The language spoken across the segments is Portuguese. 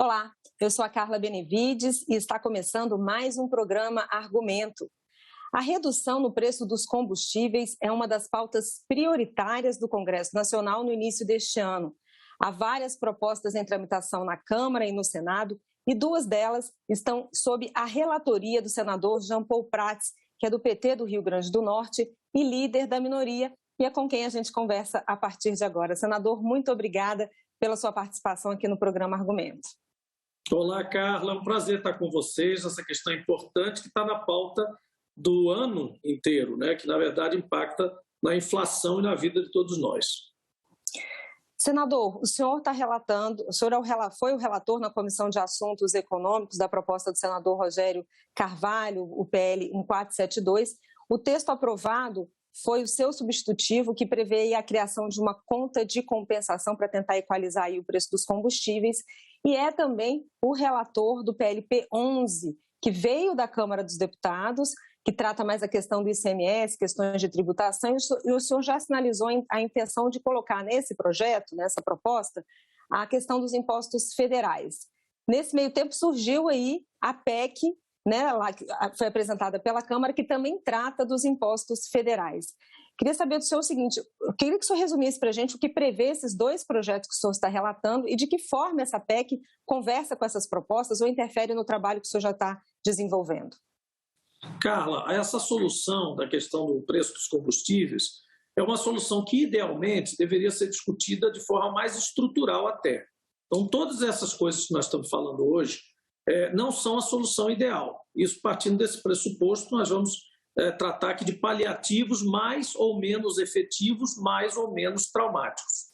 Olá, eu sou a Carla Benevides e está começando mais um programa Argumento. A redução no preço dos combustíveis é uma das pautas prioritárias do Congresso Nacional no início deste ano. Há várias propostas em tramitação na Câmara e no Senado e duas delas estão sob a relatoria do senador Jean Paul Prats, que é do PT do Rio Grande do Norte e líder da minoria, e é com quem a gente conversa a partir de agora. Senador, muito obrigada pela sua participação aqui no programa Argumento. Olá, Carla, é um prazer estar com vocês. Essa questão importante que está na pauta do ano inteiro, né? Que na verdade impacta na inflação e na vida de todos nós. Senador, o senhor está relatando, o senhor foi o relator na Comissão de Assuntos Econômicos da proposta do senador Rogério Carvalho, o PL 1472. O texto aprovado foi o seu substitutivo, que prevê a criação de uma conta de compensação para tentar equalizar aí o preço dos combustíveis, e é também o relator do PLP 11, que veio da Câmara dos Deputados, que trata mais a questão do ICMS, questões de tributação, e o senhor já sinalizou a intenção de colocar nesse projeto, nessa proposta, a questão dos impostos federais. Nesse meio tempo surgiu aí a PEC, né, lá, que foi apresentada pela Câmara, que também trata dos impostos federais. Queria saber do senhor o seguinte, eu queria que o senhor resumisse para a gente o que prevê esses dois projetos que o senhor está relatando e de que forma essa PEC conversa com essas propostas ou interfere no trabalho que o senhor já está desenvolvendo. Carla, essa solução da questão do preço dos combustíveis é uma solução que, idealmente, deveria ser discutida de forma mais estrutural até. Então, todas essas coisas que nós estamos falando hoje não são a solução ideal. Isso, partindo desse pressuposto, nós vamos tratar aqui de paliativos mais ou menos efetivos, mais ou menos traumáticos.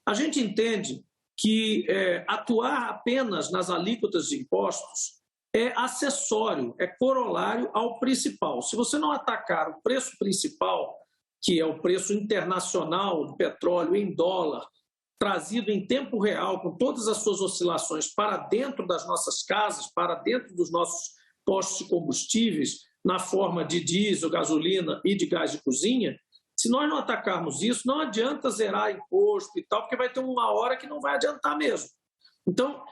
A gente entende que atuar apenas nas alíquotas de impostos é acessório, é corolário ao principal. Se você não atacar o preço principal, que é o preço internacional do petróleo em dólar, trazido em tempo real, com todas as suas oscilações para dentro das nossas casas, para dentro dos nossos postos de combustíveis, na forma de diesel, gasolina e de gás de cozinha, se nós não atacarmos isso, não adianta zerar imposto e tal, porque vai ter uma hora que não vai adiantar mesmo. Então,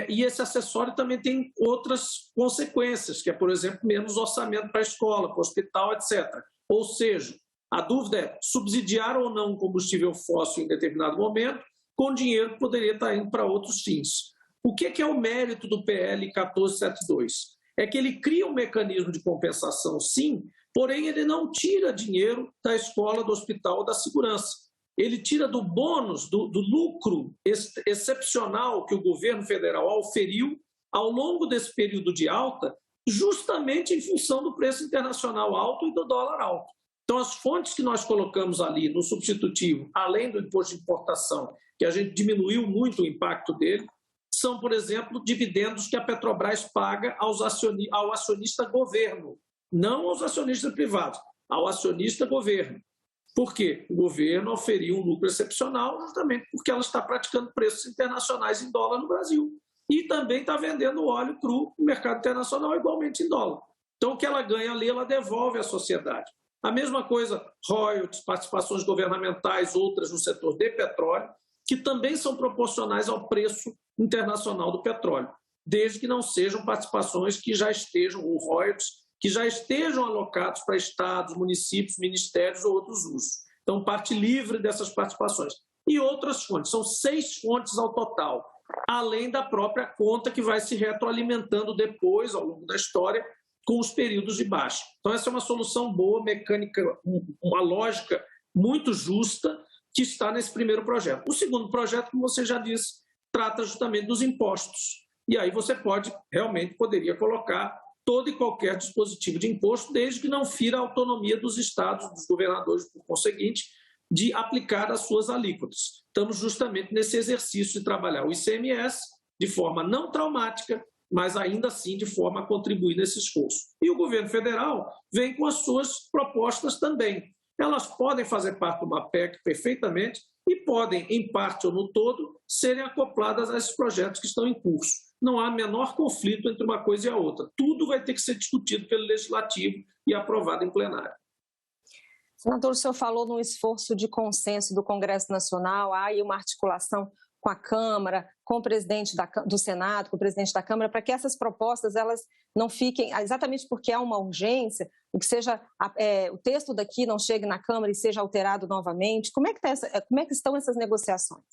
e esse acessório também tem outras consequências, que é, por exemplo, menos orçamento para a escola, para o hospital, etc. Ou seja, a dúvida é subsidiar ou não um combustível fóssil em determinado momento com dinheiro que poderia estar indo para outros fins. O que é o mérito do PL 1472? É que ele cria um mecanismo de compensação, sim, porém ele não tira dinheiro da escola, do hospital ou da segurança. Ele tira do bônus, do lucro excepcional que o governo federal auferiu ao longo desse período de alta, justamente em função do preço internacional alto e do dólar alto. Então, as fontes que nós colocamos ali no substitutivo, além do imposto de importação, que a gente diminuiu muito o impacto dele, são, por exemplo, dividendos que a Petrobras paga ao acionista governo, não aos acionistas privados, ao acionista governo. Por quê? O governo oferiu um lucro excepcional justamente porque ela está praticando preços internacionais em dólar no Brasil. E também está vendendo óleo cru no mercado internacional igualmente em dólar. Então, o que ela ganha ali, ela devolve à sociedade. A mesma coisa, royalties, participações governamentais, outras no setor de petróleo, que também são proporcionais ao preço internacional do petróleo, desde que não sejam participações que já estejam, ou royalties, que já estejam alocados para estados, municípios, ministérios ou outros usos. Então, parte livre dessas participações. E outras fontes, são 6 fontes ao total, além da própria conta que vai se retroalimentando depois, ao longo da história, com os períodos de baixa. Então, essa é uma solução boa, mecânica, uma lógica muito justa que está nesse primeiro projeto. O segundo projeto, como você já disse, trata justamente dos impostos. E aí você poderia colocar todo e qualquer dispositivo de imposto, desde que não fira a autonomia dos estados, dos governadores, por conseguinte, de aplicar as suas alíquotas. Estamos justamente nesse exercício de trabalhar o ICMS de forma não traumática, mas ainda assim de forma a contribuir nesse esforço. E o governo federal vem com as suas propostas também. Elas podem fazer parte de uma PEC perfeitamente e podem, em parte ou no todo, serem acopladas a esses projetos que estão em curso. Não há menor conflito entre uma coisa e a outra. Tudo vai ter que ser discutido pelo Legislativo e aprovado em plenário. Senador, o senhor falou num esforço de consenso do Congresso Nacional, há aí uma articulação com a Câmara, com o presidente do Senado, com o presidente da Câmara, para que essas propostas elas não fiquem, exatamente porque há uma urgência, o que seja o texto daqui não chegue na Câmara e seja alterado novamente? Como é que estão essas negociações?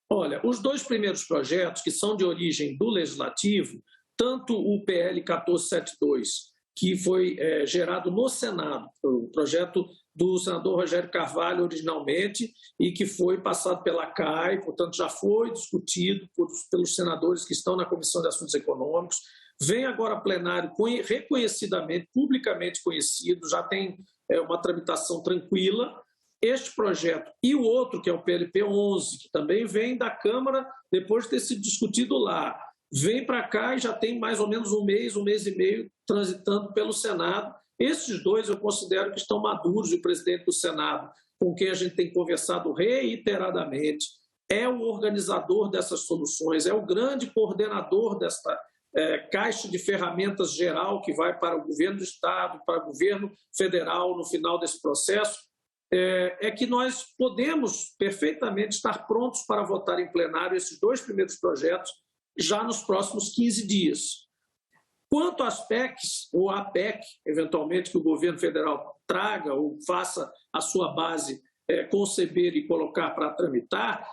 Olha, os dois primeiros projetos, que são de origem do Legislativo, tanto o PL 1472, que foi gerado no Senado, o projeto do senador Rogério Carvalho originalmente, e que foi passado pela CAI, portanto já foi discutido pelos senadores que estão na Comissão de Assuntos Econômicos, vem agora a plenário reconhecidamente, publicamente conhecido, já tem uma tramitação tranquila. Este projeto e o outro, que é o PLP 11, que também vem da Câmara depois de ter sido discutido lá, vem para cá e já tem mais ou menos um mês e meio transitando pelo Senado. Esses dois eu considero que estão maduros, e o presidente do Senado, com quem a gente tem conversado reiteradamente, é o organizador dessas soluções, é o grande coordenador desta caixa de ferramentas geral que vai para o governo do Estado, para o governo federal no final desse processo, é que nós podemos perfeitamente estar prontos para votar em plenário esses dois primeiros projetos já nos próximos 15 dias. Quanto às PECs, ou a PEC, eventualmente, que o governo federal traga ou faça a sua base conceber e colocar para tramitar,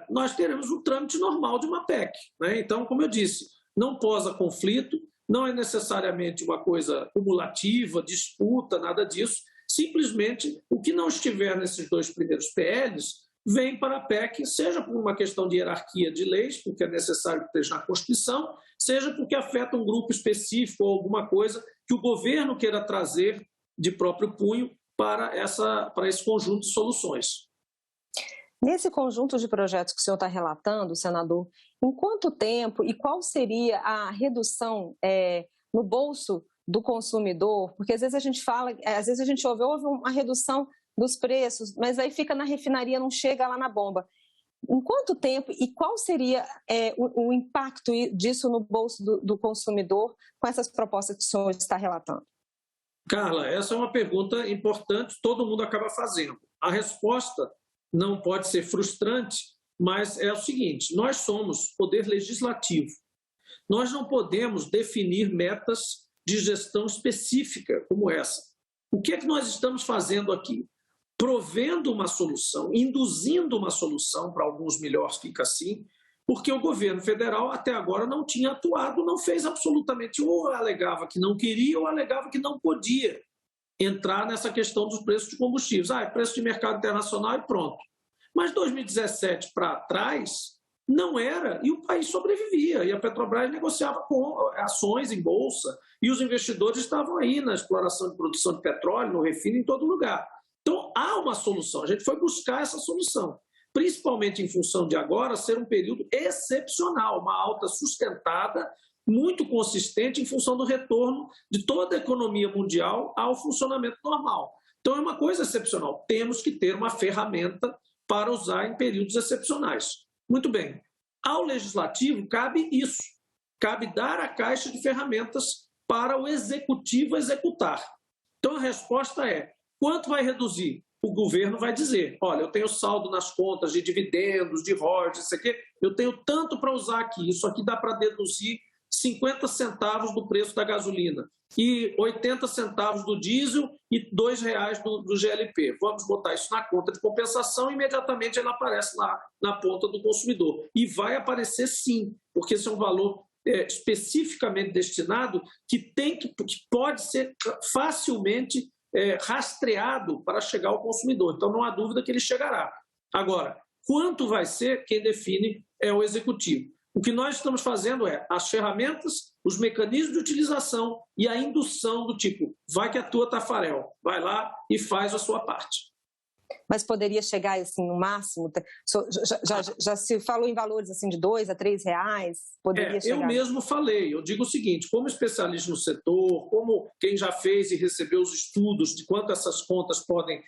nós teremos um trâmite normal de uma PEC, né? Então, como eu disse, não posa conflito, não é necessariamente uma coisa cumulativa, disputa, nada disso. Simplesmente, o que não estiver nesses dois primeiros PLs vem para a PEC, seja por uma questão de hierarquia de leis, porque é necessário que esteja na Constituição, seja porque afeta um grupo específico ou alguma coisa que o governo queira trazer de próprio punho para esse conjunto de soluções. Nesse conjunto de projetos que o senhor está relatando, senador, em quanto tempo e qual seria a redução no bolso do consumidor? Porque às vezes a gente fala, às vezes a gente houve uma redução dos preços, mas aí fica na refinaria, não chega lá na bomba. Em quanto tempo e qual seria o impacto disso no bolso do consumidor com essas propostas que o senhor está relatando? Carla, essa é uma pergunta importante, todo mundo acaba fazendo. A resposta não pode ser frustrante, mas é o seguinte: nós somos poder legislativo. Nós não podemos definir metas de gestão específica como essa. O que é que nós estamos fazendo aqui? Provendo uma solução, induzindo uma solução, para alguns melhor fica assim, porque o governo federal até agora não tinha atuado, não fez absolutamente, ou alegava que não queria ou alegava que não podia entrar nessa questão dos preços de combustíveis. É preço de mercado internacional e pronto. Mas 2017 para trás não era, e o país sobrevivia, e a Petrobras negociava com ações em bolsa, e os investidores estavam aí na exploração de produção de petróleo, no refino, em todo lugar. Então, há uma solução, a gente foi buscar essa solução, principalmente em função de agora ser um período excepcional, uma alta sustentada, muito consistente em função do retorno de toda a economia mundial ao funcionamento normal. Então, é uma coisa excepcional, temos que ter uma ferramenta para usar em períodos excepcionais. Muito bem, ao Legislativo cabe isso, cabe dar a caixa de ferramentas para o Executivo executar. Então, a resposta é: quanto vai reduzir? O governo vai dizer: olha, eu tenho saldo nas contas de dividendos, de royalties, isso aqui, eu tenho tanto para usar aqui, isso aqui dá para deduzir 50 centavos do preço da gasolina e 80 centavos do diesel e R$2 do GLP. Vamos botar isso na conta de compensação e imediatamente ela aparece lá na ponta do consumidor. E vai aparecer sim, porque esse é um valor especificamente destinado que pode ser facilmente rastreado para chegar ao consumidor. Então, não há dúvida que ele chegará. Agora, quanto vai ser, quem define é o Executivo. O que nós estamos fazendo é as ferramentas, os mecanismos de utilização e a indução do tipo: vai que a tua Tafarel, vai lá e faz a sua parte. Mas poderia chegar assim no máximo? Já se falou em valores assim de R$2 a R$3? Poderia chegar? Eu mesmo falei, eu digo o seguinte: como especialista no setor, como quem já fez e recebeu os estudos de quanto essas contas podem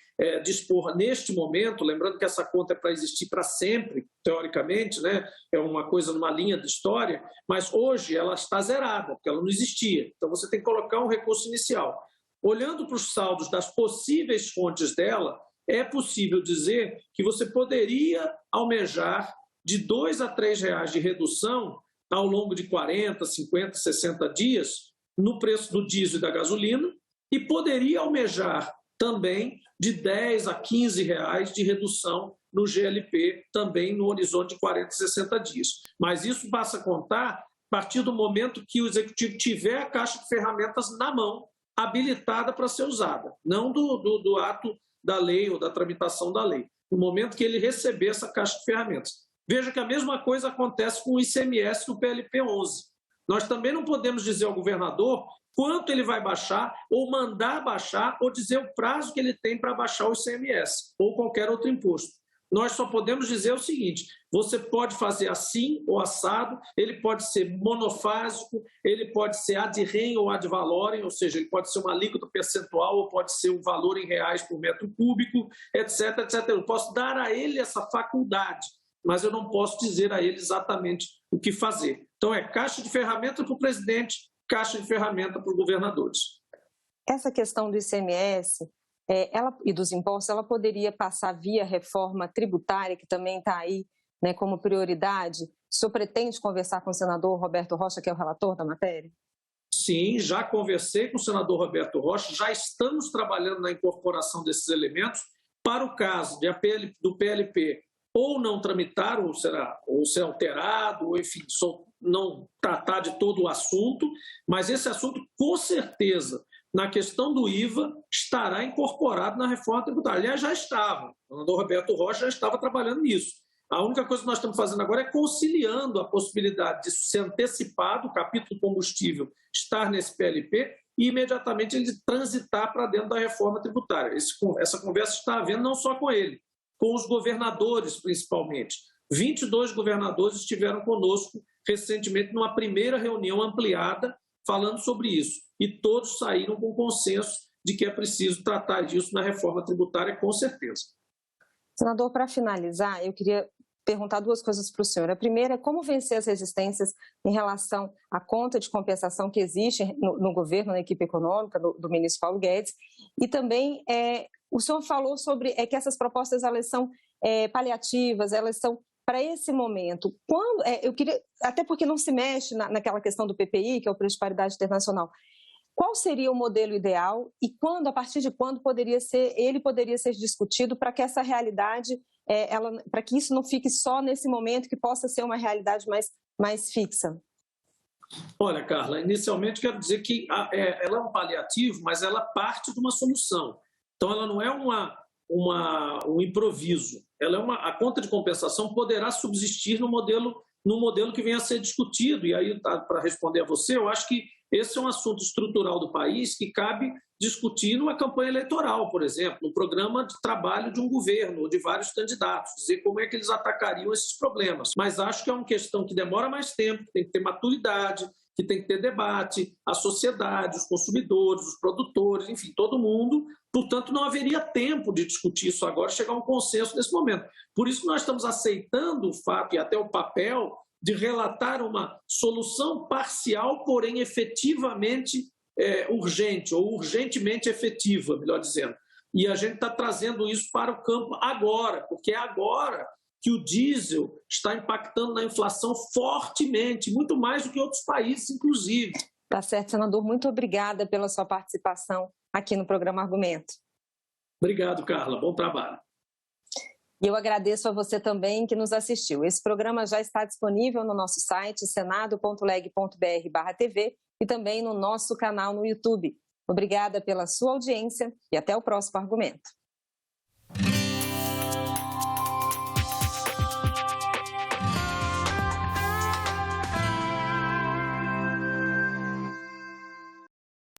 dispor neste momento, lembrando que essa conta é para existir para sempre, teoricamente, né? É uma coisa numa linha de história, mas hoje ela está zerada, porque ela não existia. Então você tem que colocar um recurso inicial. Olhando para os saldos das possíveis fontes dela, é possível dizer que você poderia almejar de R$ 2 a R$ 3 de redução ao longo de 40, 50, 60 dias no preço do diesel e da gasolina e poderia almejar também de R$ 10 a R$ 15 de redução no GLP, também no horizonte de 40, 60 dias. Mas isso passa a contar a partir do momento que o Executivo tiver a caixa de ferramentas na mão, habilitada para ser usada, não do ato da lei ou da tramitação da lei, no momento que ele receber essa caixa de ferramentas. Veja que a mesma coisa acontece com o ICMS no PLP 11. Nós também não podemos dizer ao governador quanto ele vai baixar, ou mandar baixar, ou dizer o prazo que ele tem para baixar o ICMS, ou qualquer outro imposto. Nós só podemos dizer o seguinte: você pode fazer assim ou assado, ele pode ser monofásico, ele pode ser ad rem ou ad valorem, ou seja, ele pode ser uma alíquota percentual ou pode ser um valor em reais por metro cúbico, etc, etc. Eu posso dar a ele essa faculdade, mas eu não posso dizer a ele exatamente o que fazer. Então é caixa de ferramenta para o presidente, caixa de ferramenta para os governadores. Essa questão do ICMS e dos impostos, ela poderia passar via reforma tributária, que também está aí, né, como prioridade? O senhor pretende conversar com o senador Roberto Rocha, que é o relator da matéria? Sim, já conversei com o senador Roberto Rocha, já estamos trabalhando na incorporação desses elementos para o caso do PLP ou não tramitar, ou ser alterado, ou enfim, não tratar de todo o assunto, mas esse assunto, com certeza, na questão do IVA, estará incorporado na reforma tributária. Aliás, já estava. O senador Roberto Rocha já estava trabalhando nisso. A única coisa que nós estamos fazendo agora é conciliando a possibilidade de ser antecipado, o capítulo combustível estar nesse PLP, e imediatamente ele transitar para dentro da reforma tributária. Essa conversa está havendo não só com ele, com os governadores, principalmente. 22 governadores estiveram conosco recentemente numa primeira reunião ampliada falando sobre isso. E todos saíram com consenso de que é preciso tratar disso na reforma tributária, com certeza. Senador, para finalizar, eu queria perguntar duas coisas para o senhor. A primeira é como vencer as resistências em relação à conta de compensação que existe no governo, na equipe econômica do ministro Paulo Guedes. E também, o senhor falou sobre que essas propostas elas são paliativas, elas são para esse momento. Eu queria, até porque não se mexe naquela questão do PPI, que é o preço de paridade internacional. Qual seria o modelo ideal e a partir de quando poderia ser discutido para que essa realidade, para que isso não fique só nesse momento, que possa ser uma realidade mais fixa? Olha, Carla, inicialmente quero dizer que ela é um paliativo, mas ela parte de uma solução. Então, ela não é um improviso. A conta de compensação poderá subsistir no modelo que venha a ser discutido. E aí, para responder a você, eu acho que esse é um assunto estrutural do país que cabe discutir numa campanha eleitoral, por exemplo, no programa de trabalho de um governo ou de vários candidatos, dizer como é que eles atacariam esses problemas. Mas acho que é uma questão que demora mais tempo, tem que ter maturidade, que tem que ter debate, a sociedade, os consumidores, os produtores, enfim, todo mundo. Portanto, não haveria tempo de discutir isso agora, chegar a um consenso nesse momento. Por isso, nós estamos aceitando o fato e até o papel de relatar uma solução parcial, porém efetivamente urgente, ou urgentemente efetiva, melhor dizendo. E a gente está trazendo isso para o campo agora, porque é agora que o diesel está impactando na inflação fortemente, muito mais do que outros países, inclusive. Tá certo, senador. Muito obrigada pela sua participação aqui no programa Argumento. Obrigado, Carla. Bom trabalho. E eu agradeço a você também que nos assistiu. Esse programa já está disponível no nosso site senado.leg.br/TV e também no nosso canal no YouTube. Obrigada pela sua audiência e até o próximo Argumento.